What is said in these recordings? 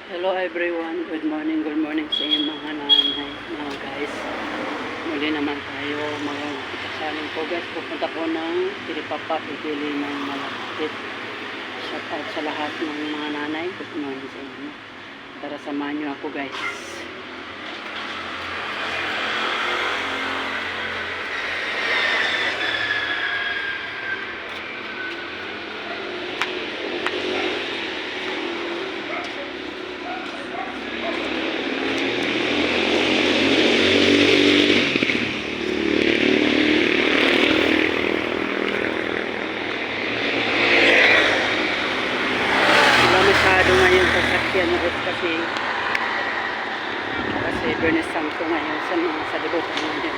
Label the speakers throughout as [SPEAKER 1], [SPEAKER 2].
[SPEAKER 1] Hello everyone, good morning sa inyo mga nanay, mga guys. Muli naman tayo magsasaling po guys. Pupunta po ng Tiripapa, pipili ng malapit. Shout out sa lahat ng mga nanay. Good morning sa inyo. Tara samahan nyo ako guys. Kasi Bernes Santo ngayon sa libutan natin.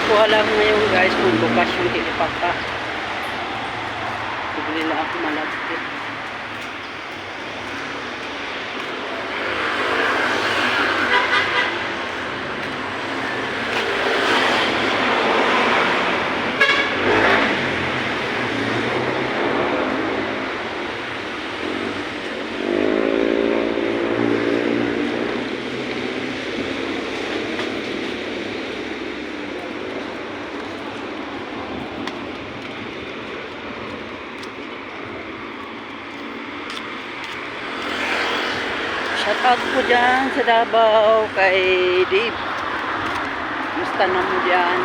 [SPEAKER 1] Ko alam ngayon guys kung bukas yung Tiripapa. Bibili lang ako malapit. Shout out po dyan sa Davao kay Dave. Musta na mo dyan?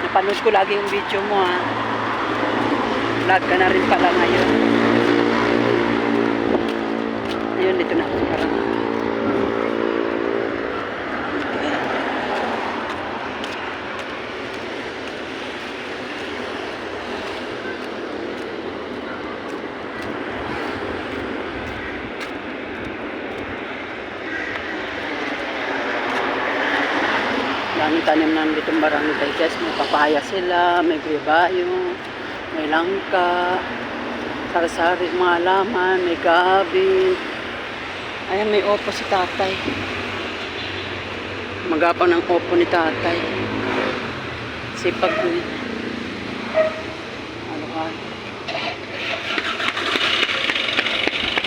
[SPEAKER 1] Napanood ko lagi yung video mo ha. Vlog ka na rin pala ngayon. Ayun, dito na ako parang. Daming tanim na ditong barangay guys. May papaya sila, may guyabayo, may langka, sari-sari, mga alaman, may gabi. Ayan, may opo si tatay. Magapang ng opo ni tatay. Sipag ko yun.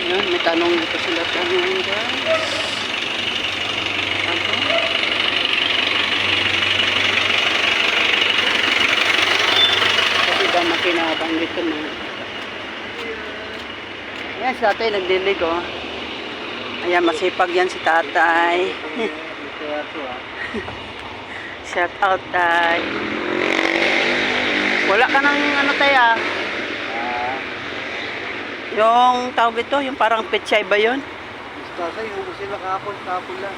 [SPEAKER 1] Ayan, may tanong dito sila tanong guys. Makinabang dito mo. Ayan, si tatay nagdilig oh. Ayan, masipag yan si tatay. Shout out tay. Wala ka ng ano tayo ah. Yung tawag ito, yung parang pechay ba yun?
[SPEAKER 2] Tatay, yung sila kahapon lang.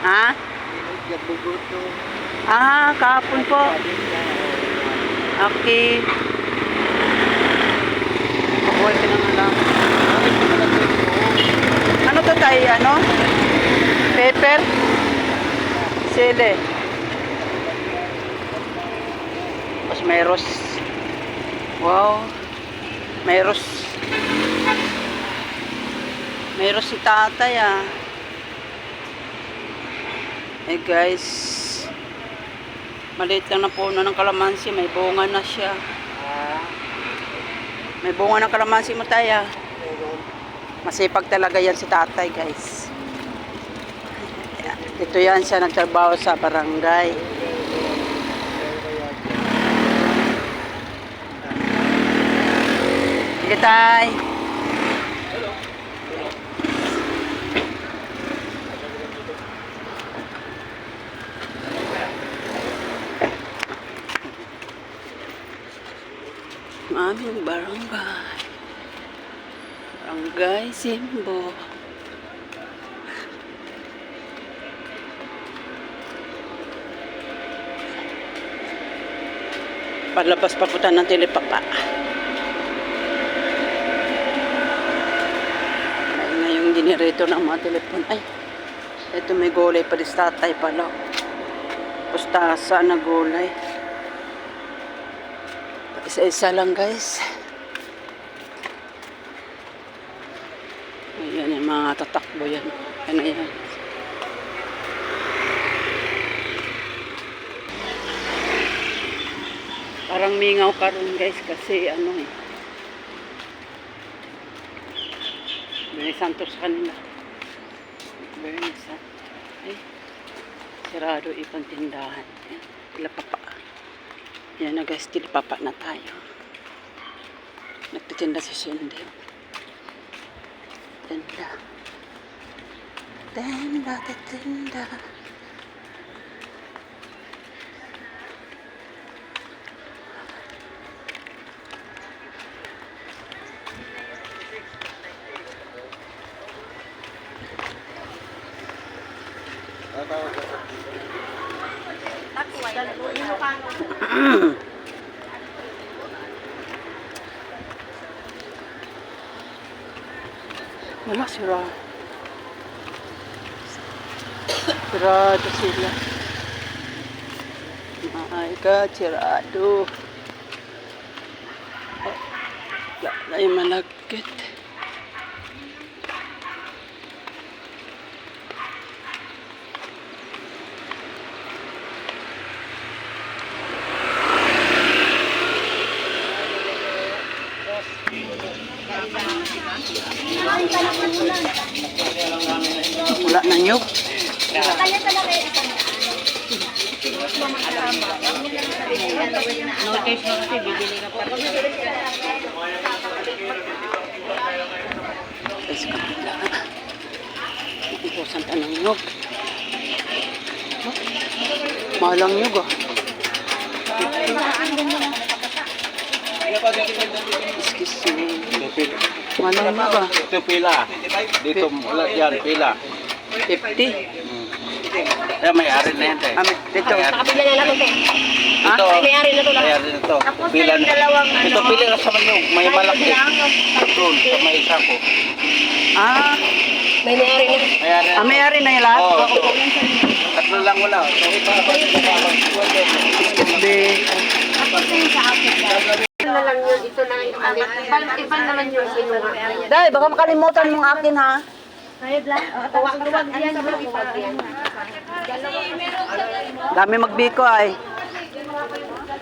[SPEAKER 1] Ha? Ah, kahapon po. Okay. Mabuhay ka naman lang. Ano to tayo? Ano? Pepper? Sili. Tapos may ros. Wow. May ros. May ros si tatay ah. Eh guys. Maliit lang na puno ng kalamansi. May bunga na siya. May bunga ng kalamansi mo tayo. Masipag talaga yan si tatay guys. Dito yan siya nagtrabaho sa barangay. Sige tay. Aming barangay Simbo. Palabas papunta ng Tiripapa. Ay na yung generator ng mga telepon. Ay, ito may gulay pa rin tatay pala. Pustasa na gulay. Isa-isa lang guys. Ayan yung mga tatakbo yan. Ano yan? Parang mingaw ka ron guys kasi ano eh. Bernie Santos kanila. Bernie Santos. Ay, sirado ibang tindahan. Ayan, tilapapa. Yan na guys, tilapapa na tayo. Nagtitinda si Cindy. Tinda. Tinda, tinda. Wala sira. Sirado sila. My God, sirado. Wala na yung malagkit. Wala na nyo. Guys, kapila. Ipusan pa ng nyog. Mahalang nyog ah. Excuse me. Mahalang nyog ah.
[SPEAKER 2] Ito pila. Dito wala yan, pila.
[SPEAKER 1] 50.
[SPEAKER 2] Eh, may-ari na yan, eh.
[SPEAKER 1] Dito.
[SPEAKER 3] Sa kabila na lang ito.
[SPEAKER 1] Ha?
[SPEAKER 2] Ito,
[SPEAKER 3] May-ari na ito lang.
[SPEAKER 2] may-ari na ito.
[SPEAKER 3] Tapos
[SPEAKER 2] Pila
[SPEAKER 3] yung
[SPEAKER 2] na.
[SPEAKER 3] dalawang
[SPEAKER 2] Ito, pila na sa manyo. May malaki. Doon, sa may isa ko.
[SPEAKER 1] Ah,
[SPEAKER 3] May may-ari na.
[SPEAKER 2] May-ari na.
[SPEAKER 1] may-ari na yung lahat?
[SPEAKER 2] Oo, ito. Tatlo lang wala. So, iba.
[SPEAKER 1] Hindi.
[SPEAKER 3] Tapos na yung sa akin. Ito na lang yun. Ito na yung alit. Iba naman yung sinuha.
[SPEAKER 1] Dahil, baka makalimutan mong akin ha.
[SPEAKER 3] Ayun lang. Huwag yan. Huwag yan.
[SPEAKER 1] Dami magbiko ay.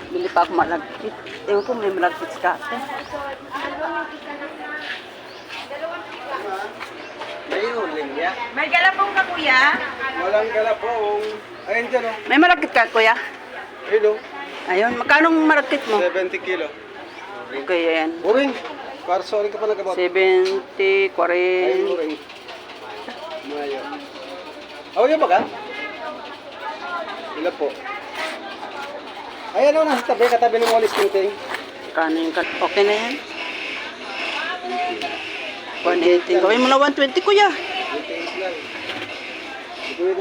[SPEAKER 1] Bili pa ako malagkit. Ewan ko may malagkit sa kate.
[SPEAKER 2] May uling niya.
[SPEAKER 4] May galapong ka, kuya?
[SPEAKER 2] Walang galapong. Ayun dyan, oh.
[SPEAKER 1] May malagkit ka kuya?
[SPEAKER 2] Ayun, oh.
[SPEAKER 1] Ayun, magkano malagkit mo?
[SPEAKER 2] 70 kilo.
[SPEAKER 1] Okay, yan.
[SPEAKER 2] Uring. Para sorry ka pa nagabot.
[SPEAKER 1] 70, 40.
[SPEAKER 2] Ayun, uring. Mayo. Oh, yun ba ka? Ilan po? Ayan, oh, nasa tabi. Katabi ng walis ting.
[SPEAKER 1] Kano yung okay na yan? 180. Gawin mo na 120 kuya.
[SPEAKER 2] 88 lang.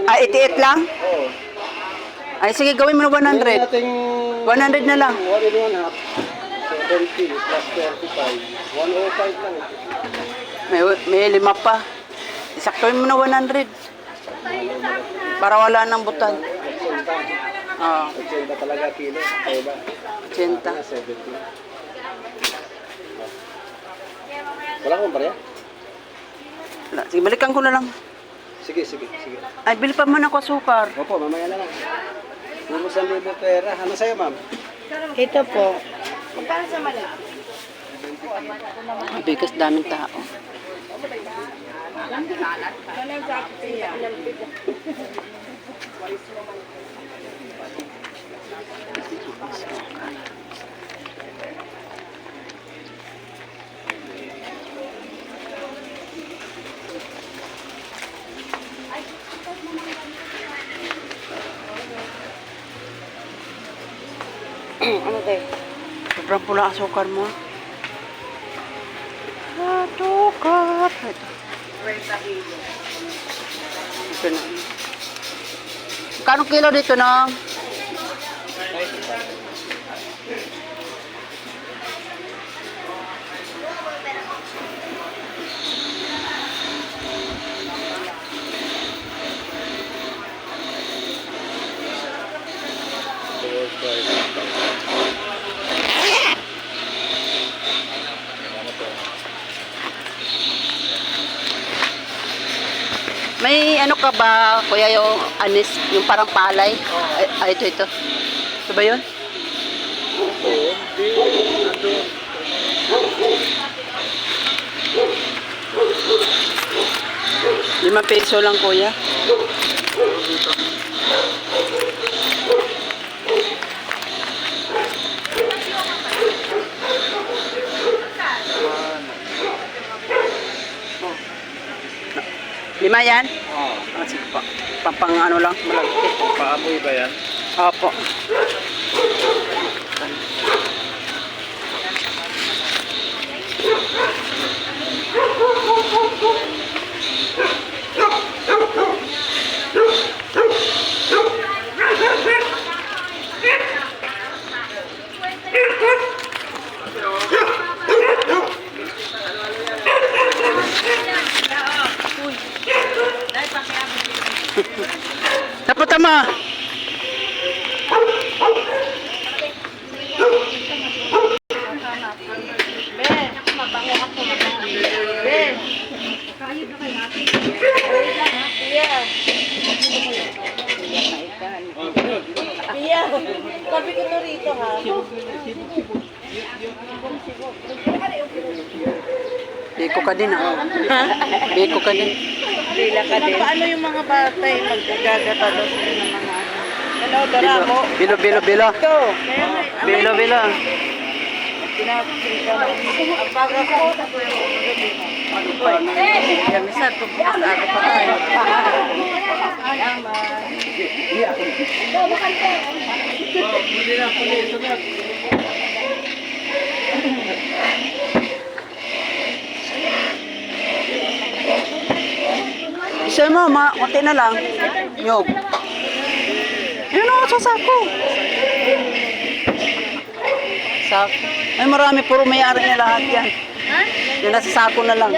[SPEAKER 1] Ah, 88 lang?
[SPEAKER 2] Oo.
[SPEAKER 1] Ay, sige, gawin mo na 100.
[SPEAKER 2] Nating
[SPEAKER 1] 100 na lang.
[SPEAKER 2] 1 and 1 half. 70 plus 35. 105 lang.
[SPEAKER 1] May lima pa. Isaktuin mo na 100. Para wala nang butan.
[SPEAKER 2] 80.
[SPEAKER 1] Oo,
[SPEAKER 2] 80 talaga kilo. Kaya ba?
[SPEAKER 1] 80.
[SPEAKER 2] 70. Wala kang pareha?
[SPEAKER 1] Wala. Sige, balikan ko na lang.
[SPEAKER 2] Sige, sige, sige.
[SPEAKER 1] Ay, bili pa man ako sukar.
[SPEAKER 2] Opo, mamaya na lang. Puro 1,000 pera. Ano sa'yo, ma'am?
[SPEAKER 3] Ito po.
[SPEAKER 1] Mabigas, daming tao. Ano tayo? Sobrang pula ang sukar mo. Sukar. Ito. Ito na. Kano kilo dito na? ka ba, kuya, yung anis, yung parang palay? Ay, ito. Ito ba yun?
[SPEAKER 2] Oo, di, nandun.
[SPEAKER 1] 5 piso lang, kuya. Lima yan? Sige po. Pampang ano lang, malagkit.
[SPEAKER 2] Paamoy ba yan?
[SPEAKER 1] Opo. Napunta mo.
[SPEAKER 3] Pia, sabi ko to rito ha.
[SPEAKER 1] Biko ka din, ah. Biko ka din.
[SPEAKER 3] Pila ka din. Paano yung mga bata yung magagata daw sila ng mga ano, daramo?
[SPEAKER 1] Bilo.
[SPEAKER 3] Ito.
[SPEAKER 1] Bilo.
[SPEAKER 3] Pinapasita lang. Ang baga ko. Yan, minsan, pagbukas ako pa tayo.
[SPEAKER 1] Isa mo, konti na lang. Nyog. Yun ako sa sako. Sako. Ay, marami. Puro may-ari na lahat yan. Yung nasa sako na lang.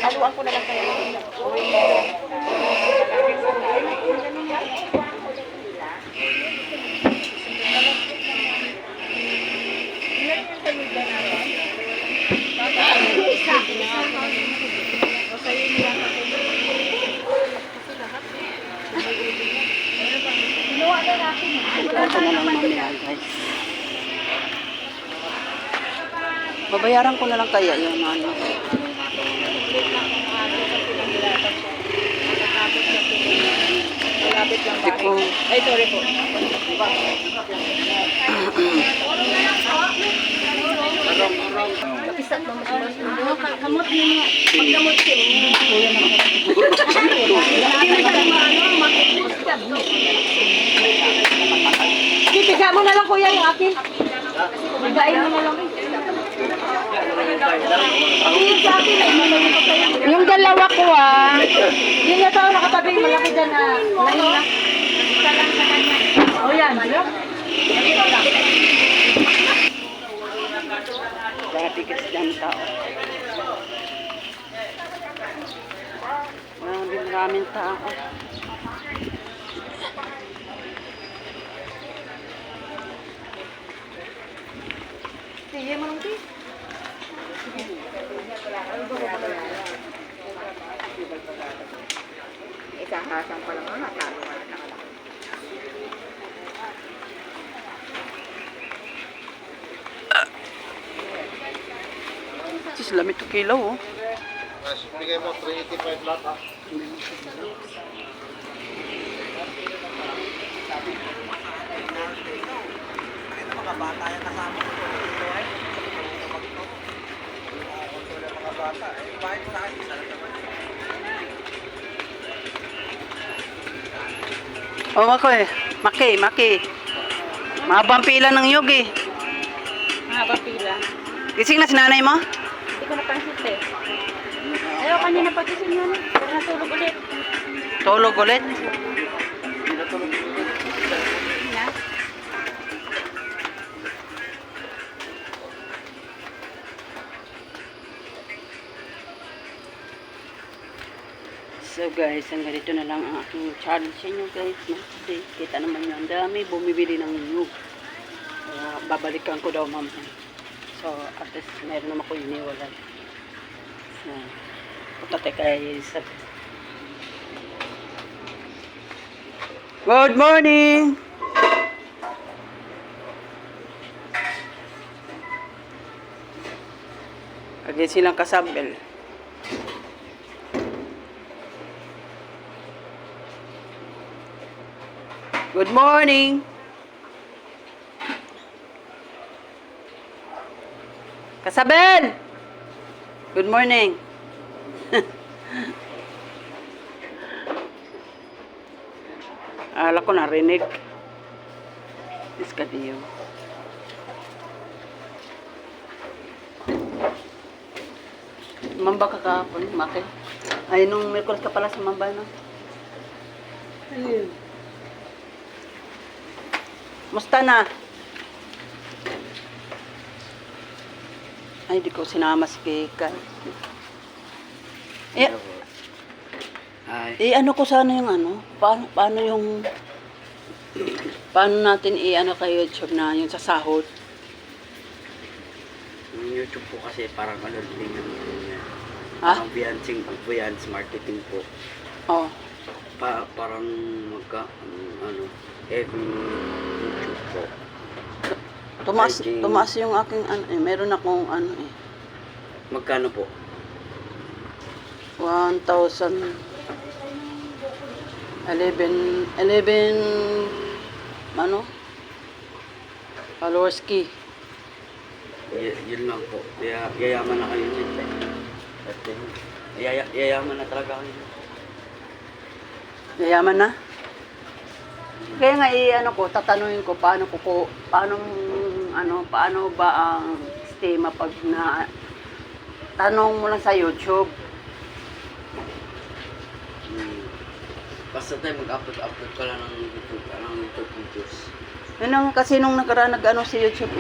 [SPEAKER 3] Haluan ko na lang kayo.
[SPEAKER 1] Ito na lang mamaya, guys. Babayaran ko na lang kaya yung ano.
[SPEAKER 3] Malapit lang
[SPEAKER 1] Hindi ko.
[SPEAKER 3] Ay, sorry po. Kamot niya. Pagkamot siya. Pipiga mo na lang kuya yung akin. Pigain mo na lang. Yung dalawa ko yun yung tao nakatabi malaki dyan na nahina. O yan.
[SPEAKER 1] Grabe kasi dyan tao. Maraming tao.
[SPEAKER 3] Sige mo lang di. Isang hasang pa lang natalo ka na.
[SPEAKER 1] Sis, lamit 2 kilo, oh.
[SPEAKER 2] Mas bigay mo 385 lahat ah.
[SPEAKER 1] Oh, ako eh. Maki. Mahabang pila ng yug eh.
[SPEAKER 3] Mahaba pila.
[SPEAKER 1] Gising na si nanay mo?
[SPEAKER 3] Hindi ko napansin eh. Ayaw kanina pagising yun. Pero natulog ulit.
[SPEAKER 1] Tulog ulit.
[SPEAKER 3] Na?
[SPEAKER 1] So guys, hanggang dito na lang ang aking challenge sa inyo guys. No? Kasi kita naman nyo, ang dami bumibili ng nyug. Kaya babalikan ko daw mamaya. So at least meron naman ko iniwalay. So, punta tayo kay Isabel. Good morning! Again silang kasabel. Good morning! Kasabel! Good morning! Ala ko narinig. Iskadiyo. Mamba ka kahapon, Maki. Ay, nung Merkulis ka pala sa Mamba, no? Ayun. Musta na? Ay, di ko sinama si Kika. Ano ko sana yung ano? Paano yung... Paano natin i-ano kay YouTube na yung sa sahod?
[SPEAKER 2] Yung YouTube po kasi parang ano din yung
[SPEAKER 1] Ha?
[SPEAKER 2] advance marketing po.
[SPEAKER 1] Oh.
[SPEAKER 2] Parang kung YouTube po.
[SPEAKER 1] Tumaas yung aking ano eh. Meron akong ano eh.
[SPEAKER 2] Magkano po?
[SPEAKER 1] 1,000 11 ano? Followers key.
[SPEAKER 2] Yun lang po. Yayaman na kayo dyan. Yayaman na talaga kayo.
[SPEAKER 1] Yayaman na? Kaya nga ano ko, tatanungin ko paano ba ang sistema pag na tanong mo lang sa YouTube.
[SPEAKER 2] Basta tayo mag-upload ka lang ng YouTube videos.
[SPEAKER 1] Yun ang kasi nung nakaraan nag-ano si YouTube